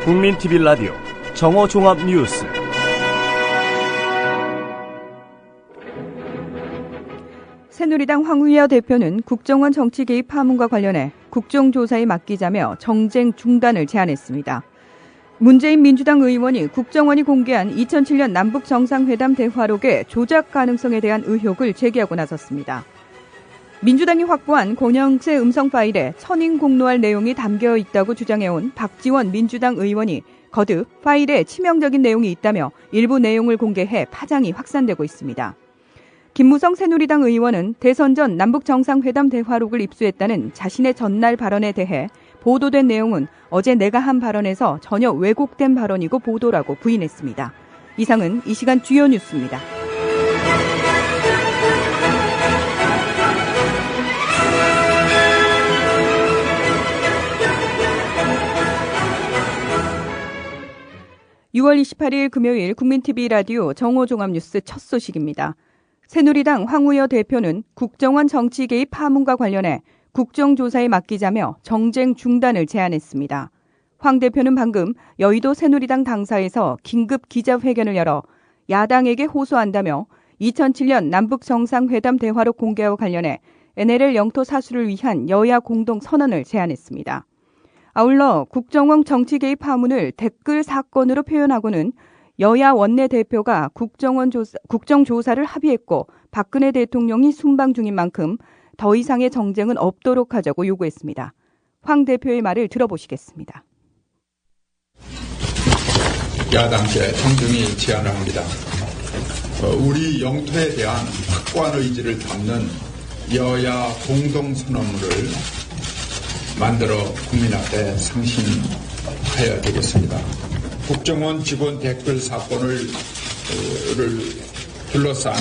국민TV 라디오 정오종합뉴스. 새누리당 황우여 대표는 국정원 정치 개입 파문과 관련해 국정조사에 맡기자며 정쟁 중단을 제안했습니다. 문재인 민주당 의원이 국정원이 공개한 2007년 남북정상회담 대화록의 조작 가능성에 대한 의혹을 제기하고 나섰습니다. 민주당이 확보한 권영세 음성 파일에 천인 공로할 내용이 담겨 있다고 주장해온 박지원 민주당 의원이 거듭 파일에 치명적인 내용이 있다며 일부 내용을 공개해 파장이 확산되고 있습니다. 김무성 새누리당 의원은 대선 전 남북정상회담 대화록을 입수했다는 자신의 전날 발언에 대해 보도된 내용은 어제 내가 한 발언에서 전혀 왜곡된 발언이고 보도라고 부인했습니다. 이상은 이 시간 주요 뉴스입니다. (6월 28일) 금요일 국민TV 라디오 정오종합뉴스 첫 소식입니다. 새누리당 황우여 대표는 국정원 정치 개입 파문과 관련해 국정조사에 맡기자며 정쟁 중단을 제안했습니다. 황 대표는 방금 여의도 새누리당 당사에서 긴급 기자회견을 열어 야당에게 호소한다며 2007년 남북정상회담 대화록 공개와 관련해 NLL 영토 사수를 위한 여야 공동 선언을 제안했습니다. 아울러 국정원 정치 개입 파문을 댓글 사건으로 표현하고는 여야 원내대표가 국정조사를 합의했고 박근혜 대통령이 순방 중인 만큼 더 이상의 정쟁은 없도록 하자고 요구했습니다. 황 대표의 말을 들어보시겠습니다. 야당께 정중히 제안합니다. 우리 영토에 대한 확고한 의지를 담는 여야 공동선언문을 만들어 국민 앞에 상심하여야 되겠습니다. 국정원 직원 댓글 사건을 둘러싼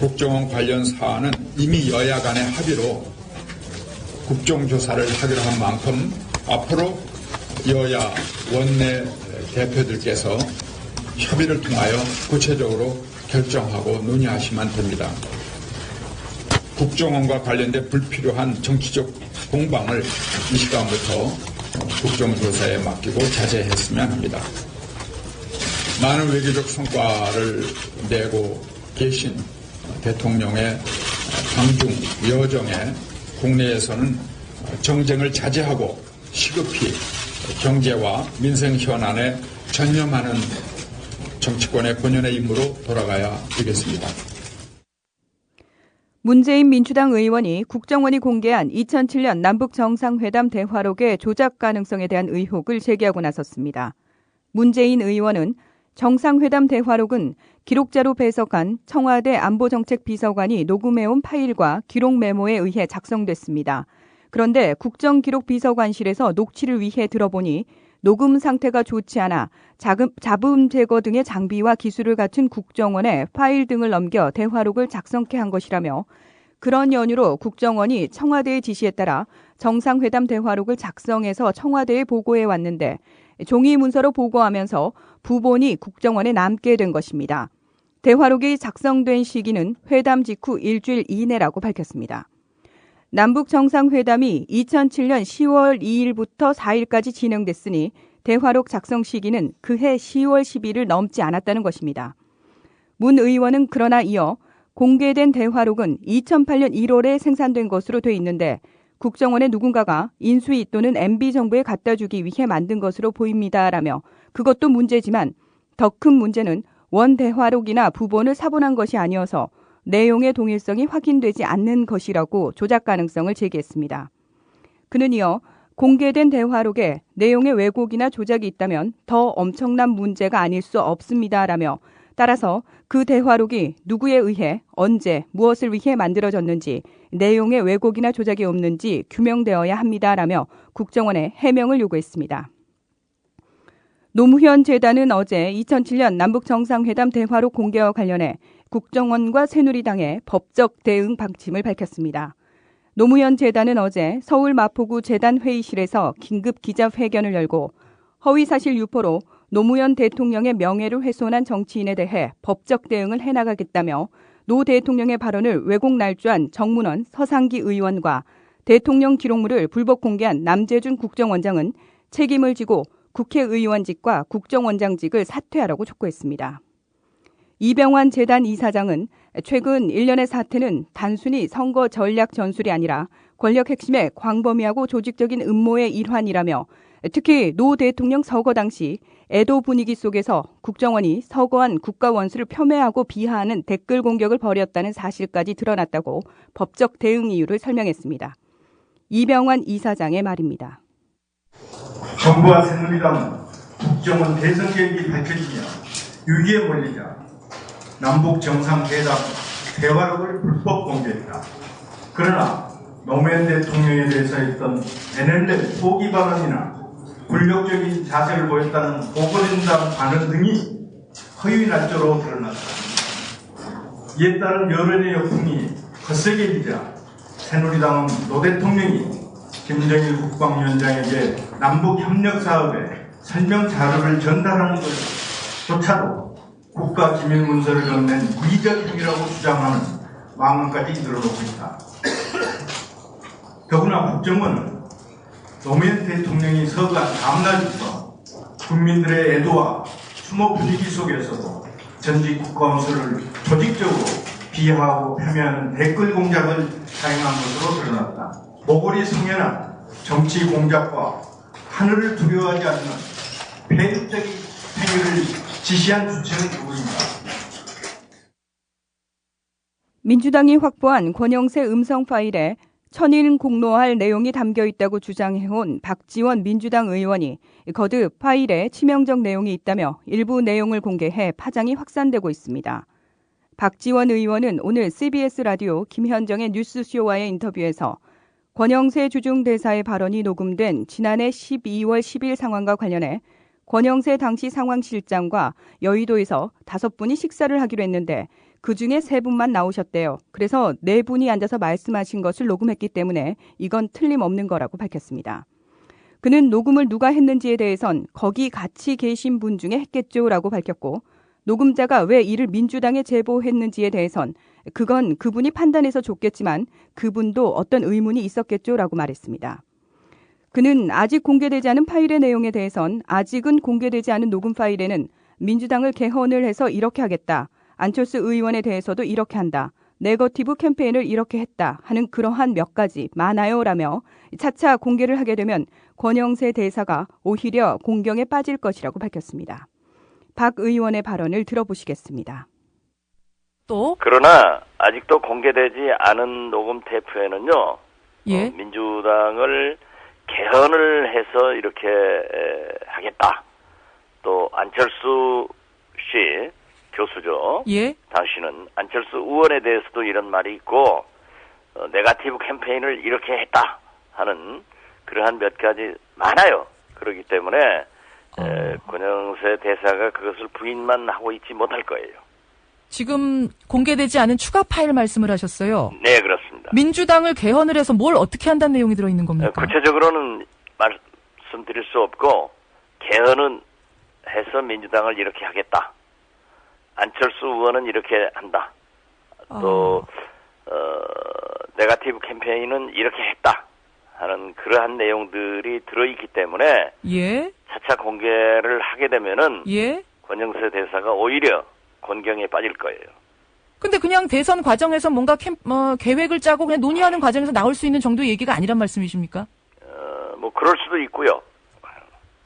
국정원 관련 사안은 이미 여야 간의 합의로 국정조사를 하기로 한 만큼 앞으로 여야 원내 대표들께서 협의를 통하여 구체적으로 결정하고 논의하시면 됩니다. 국정원과 관련된 불필요한 정치적 공방을 이 시간부터 국정조사에 맡기고 자제했으면 합니다. 많은 외교적 성과를 내고 계신 대통령의 방중 여정에 국내에서는 정쟁을 자제하고 시급히 경제와 민생 현안에 전념하는 정치권의 본연의 임무로 돌아가야 되겠습니다. 문재인 민주당 의원이 국정원이 공개한 2007년 남북정상회담 대화록의 조작 가능성에 대한 의혹을 제기하고 나섰습니다. 문재인 의원은 정상회담 대화록은 기록자로 배석한 청와대 안보정책비서관이 녹음해온 파일과 기록 메모에 의해 작성됐습니다. 그런데 국정기록비서관실에서 녹취를 위해 들어보니 녹음 상태가 좋지 않아 잡음 제거 등의 장비와 기술을 갖춘 국정원에 파일 등을 넘겨 대화록을 작성케 한 것이라며 그런 연유로 국정원이 청와대의 지시에 따라 정상회담 대화록을 작성해서 청와대에 보고해 왔는데 종이 문서로 보고하면서 부본이 국정원에 남게 된 것입니다. 대화록이 작성된 시기는 회담 직후 일주일 이내라고 밝혔습니다. 남북정상회담이 2007년 10월 2일부터 4일까지 진행됐으니 대화록 작성 시기는 그해 10월 10일을 넘지 않았다는 것입니다. 문 의원은 그러나 이어 공개된 대화록은 2008년 1월에 생산된 것으로 돼 있는데 국정원의 누군가가 인수위 또는 MB정부에 갖다 주기 위해 만든 것으로 보입니다라며 그것도 문제지만 더 큰 문제는 원 대화록이나 부본을 사본한 것이 아니어서 내용의 동일성이 확인되지 않는 것이라고 조작 가능성을 제기했습니다. 그는 이어 공개된 대화록에 내용의 왜곡이나 조작이 있다면 더 엄청난 문제가 아닐 수 없습니다라며 따라서 그 대화록이 누구에 의해 언제 무엇을 위해 만들어졌는지 내용의 왜곡이나 조작이 없는지 규명되어야 합니다라며 국정원에 해명을 요구했습니다. 노무현 재단은 어제 2007년 남북정상회담 대화록 공개와 관련해 국정원과 새누리당의 법적 대응 방침을 밝혔습니다. 노무현 재단은 어제 서울 마포구 재단 회의실에서 긴급 기자회견을 열고 허위사실 유포로 노무현 대통령의 명예를 훼손한 정치인에 대해 법적 대응을 해나가겠다며 노 대통령의 발언을 왜곡 날조한 정문원 서상기 의원과 대통령 기록물을 불법 공개한 남재준 국정원장은 책임을 지고 국회의원직과 국정원장직을 사퇴하라고 촉구했습니다. 이병환 재단 이사장은 최근 일련의 사태는 단순히 선거 전략 전술이 아니라 권력 핵심의 광범위하고 조직적인 음모의 일환이라며 특히 노 대통령 서거 당시 애도 분위기 속에서 국정원이 서거한 국가원수를 폄훼하고 비하하는 댓글 공격을 벌였다는 사실까지 드러났다고 법적 대응 이유를 설명했습니다. 이병환 이사장의 말입니다. 정부와 새누리당은 국정원 대선 계획이 밝혀지며 위기에 몰리자 남북 정상회담 대화록을 불법 공개했다. 그러나 노무현 대통령에 대해서 했던 NLL 포기 발언이나 굴욕적인 자세를 보였다는 보궐인당 반응 등이 허위 날조로 드러났다. 이에 따른 여론의 역풍이 거세게 일자 새누리당은 노 대통령이 김정일 국방위원장에게 남북 협력 사업에 설명 자료를 전달하는 것조차도 국가 기밀 문서를 건넨 위적 행위라고 주장하는 망언까지 이르러오고 있다. 더구나 국정원은 노무현 대통령이 서거한 다음날부터 국민들의 애도와 추모 분위기 속에서도 전직 국가원수를 조직적으로 비하하고 폄훼하는 댓글 공작을 사용한 것으로 드러났다. 모골이 성연한 정치 공작과 하늘을 두려워하지 않는 폐쇄적인 행위를 지시한 주체는 누구인가? 민주당이 확보한 권영세 음성 파일에 천인 공로할 내용이 담겨 있다고 주장해온 박지원 민주당 의원이 거듭 파일에 치명적 내용이 있다며 일부 내용을 공개해 파장이 확산되고 있습니다. 박지원 의원은 오늘 CBS 라디오 김현정의 뉴스쇼와의 인터뷰에서 권영세 주중대사의 발언이 녹음된 지난해 12월 10일 상황과 관련해 권영세 당시 상황실장과 여의도에서 5분이 식사를 하기로 했는데 그중에 3분만 나오셨대요. 그래서 4분이 앉아서 말씀하신 것을 녹음했기 때문에 이건 틀림없는 거라고 밝혔습니다. 그는 녹음을 누가 했는지에 대해선 거기 같이 계신 분 중에 했겠죠라고 밝혔고 녹음자가 왜 이를 민주당에 제보했는지에 대해선 그건 그분이 판단해서 줬겠지만 그분도 어떤 의문이 있었겠죠라고 말했습니다. 그는 아직 공개되지 않은 파일의 내용에 대해선 아직은 공개되지 않은 녹음 파일에는 민주당을 개헌을 해서 이렇게 하겠다. 안철수 의원에 대해서도 이렇게 한다. 네거티브 캠페인을 이렇게 했다 하는 그러한 몇 가지 많아요라며 차차 공개를 하게 되면 권영세 대사가 오히려 공경에 빠질 것이라고 밝혔습니다. 박 의원의 발언을 들어보시겠습니다. 또 그러나 아직도 공개되지 않은 녹음 테이프에는요. 예? 민주당을 개헌을 해서 이렇게 하겠다. 또 안철수 씨 교수죠. 예? 당신은 안철수 의원에 대해서도 이런 말이 있고 네거티브 캠페인을 이렇게 했다 하는 그러한 몇 가지 많아요. 그렇기 때문에 권영세 대사가 그것을 부인만 하고 있지 못할 거예요. 지금 공개되지 않은 추가 파일 말씀을 하셨어요. 네, 그렇습니다. 민주당을 개헌을 해서 뭘 어떻게 한다는 내용이 들어있는 겁니까? 구체적으로는 말씀드릴 수 없고 개헌은 해서 민주당을 이렇게 하겠다. 안철수 의원은 이렇게 한다. 또 네거티브 캠페인은 이렇게 했다 하는 그러한 내용들이 들어있기 때문에 예? 차차 공개를 하게 되면은 예? 권영세 대사가 오히려 곤경에 빠질 거예요. 근데 그냥 대선 과정에서 뭔가 계획을 짜고 그냥 논의하는 과정에서 나올 수 있는 정도의 얘기가 아니란 말씀이십니까? 뭐 그럴 수도 있고요.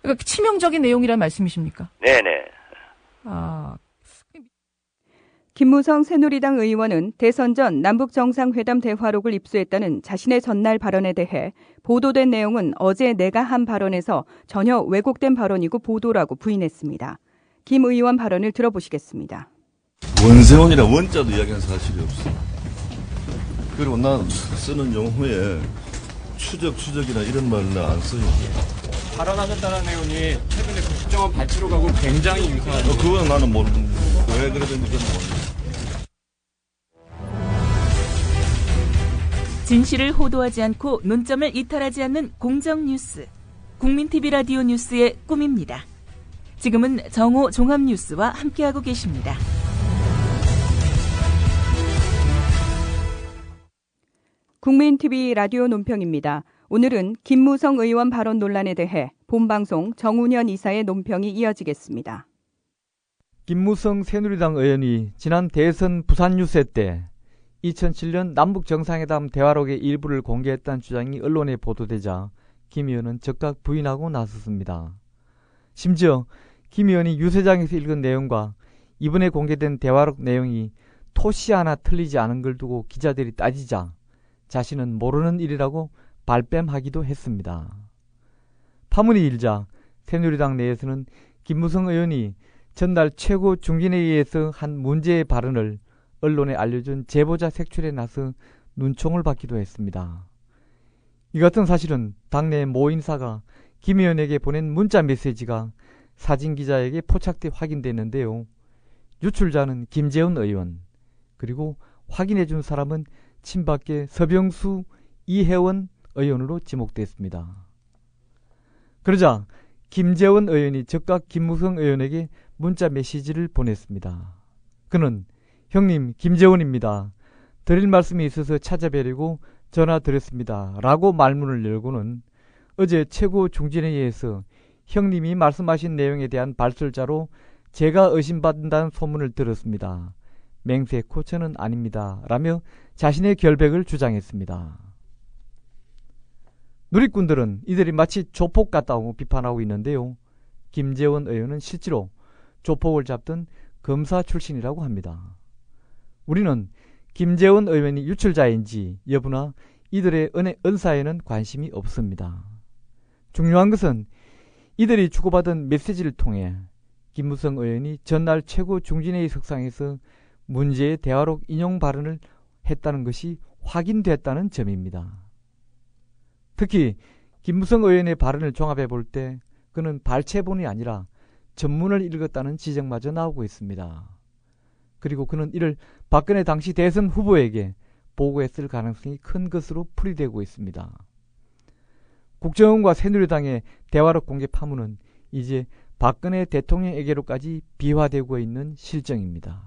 그러니까 치명적인 내용이란 말씀이십니까? 네네. 김무성 새누리당 의원은 대선 전 남북정상회담 대화록을 입수했다는 자신의 전날 발언에 대해 보도된 내용은 어제 내가 한 발언에서 전혀 왜곡된 발언이고 보도라고 부인했습니다. 김 의원 발언을 들어보시겠습니다. 원세훈이나 원자도 이야기한 사실이 없어. 그리고 난 쓰는 용어에 추적이나 이런 말은 안 써요. 발언하셨다는 내용이 최근에 국정원 발치로 가고 굉장히 유사하죠. 그건 나는 모르는데 왜 그러는지 모르겠어요. 진실을 호도하지 않고 논점을 이탈하지 않는 공정 뉴스. 국민TV 라디오 뉴스의 꿈입니다. 지금은 정오 종합뉴스와 함께하고 계십니다. 국민TV 라디오 논평입니다. 오늘은 김무성 의원 발언 논란에 대해 본방송 정운현 이사의 논평이 이어지겠습니다. 김무성 새누리당 의원이 지난 대선 부산 유세 때 2007년 남북 정상회담 대화록의 일부를 공개했다는 주장이 언론에 보도되자 김 의원은 즉각 부인하고 나섰습니다. 심지어 김 의원이 유세장에서 읽은 내용과 이번에 공개된 대화록 내용이 토시 하나 틀리지 않은 걸 두고 기자들이 따지자 자신은 모르는 일이라고 발뺌하기도 했습니다. 파문이 일자 새누리당 내에서는 김무성 의원이 전날 최고 중진회의에서 한 문제의 발언을 언론에 알려준 제보자 색출에 나서 눈총을 받기도 했습니다. 이 같은 사실은 당내 모 인사가 김 의원에게 보낸 문자 메시지가 사진기자에게 포착돼 확인됐는데요. 유출자는 김재원 의원, 그리고 확인해준 사람은 친박계 서병수, 이혜원 의원으로 지목됐습니다. 그러자 김재원 의원이 즉각 김무성 의원에게 문자 메시지를 보냈습니다. 그는 형님 김재원입니다. 드릴 말씀이 있어서 찾아뵈려고 전화드렸습니다. 라고 말문을 열고는 어제 최고 중진회의에서 형님이 말씀하신 내용에 대한 발설자로 제가 의심받는다는 소문을 들었습니다. 맹세코 저는 아닙니다. 라며 자신의 결백을 주장했습니다. 누리꾼들은 이들이 마치 조폭 같다고 비판하고 있는데요. 김재원 의원은 실제로 조폭을 잡던 검사 출신이라고 합니다. 우리는 김재원 의원이 유출자인지 여부나 이들의 언사에는 관심이 없습니다. 중요한 것은 이들이 주고받은 메시지를 통해 김무성 의원이 전날 최고 중진회의 석상에서 문제의 대화록 인용 발언을 했다는 것이 확인됐다는 점입니다. 특히 김무성 의원의 발언을 종합해 볼 때 그는 발췌본이 아니라 전문을 읽었다는 지적마저 나오고 있습니다. 그리고 그는 이를 박근혜 당시 대선 후보에게 보고했을 가능성이 큰 것으로 풀이되고 있습니다. 국정원과 새누리당의 대화록 공개 파문은 이제 박근혜 대통령에게로까지 비화되고 있는 실정입니다.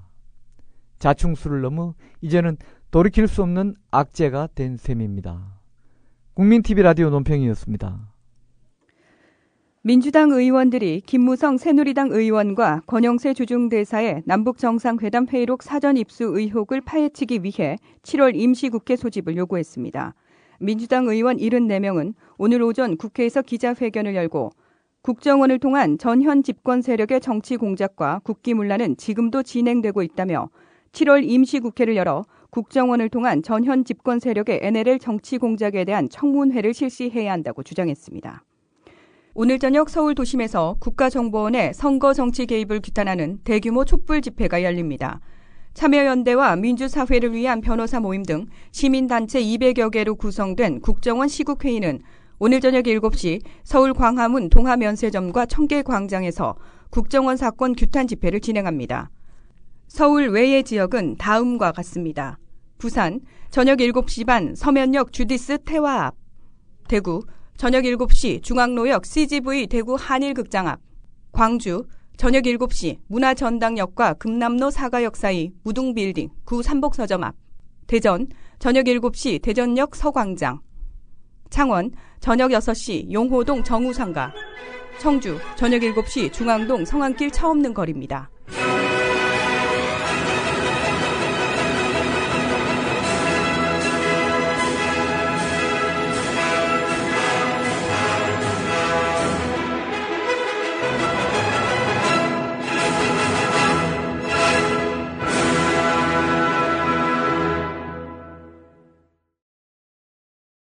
자충수를 넘어 이제는 돌이킬 수 없는 악재가 된 셈입니다. 국민TV 라디오 논평이었습니다. 민주당 의원들이 김무성 새누리당 의원과 권영세 주중대사의 남북정상회담 회의록 사전 입수 의혹을 파헤치기 위해 7월 임시국회 소집을 요구했습니다. 민주당 의원 74명은 오늘 오전 국회에서 기자회견을 열고 국정원을 통한 전현 집권 세력의 정치 공작과 국기문란은 지금도 진행되고 있다며 7월 임시국회를 열어 국정원을 통한 전현 집권 세력의 NLL 정치 공작에 대한 청문회를 실시해야 한다고 주장했습니다. 오늘 저녁 서울 도심에서 국가정보원의 선거 정치 개입을 규탄하는 대규모 촛불 집회가 열립니다. 참여연대와 민주사회를 위한 변호사 모임 등 시민단체 200여 개로 구성된 국정원 시국회의는 오늘 저녁 7시 서울 광화문 동화면세점과 청계광장에서 국정원 사건 규탄 집회를 진행합니다. 서울 외의 지역은 다음과 같습니다. 부산 저녁 7시 반 서면역 주디스 태화 앞, 대구 저녁 7시 중앙로역 CGV 대구 한일극장 앞, 광주 저녁 7시 문화전당역과 금남로 사가역 사이 무등빌딩 구 삼복서점 앞, 대전 저녁 7시 대전역 서광장, 창원 저녁 6시 용호동 정우상가, 청주 저녁 7시 중앙동 성안길 차 없는 거리입니다.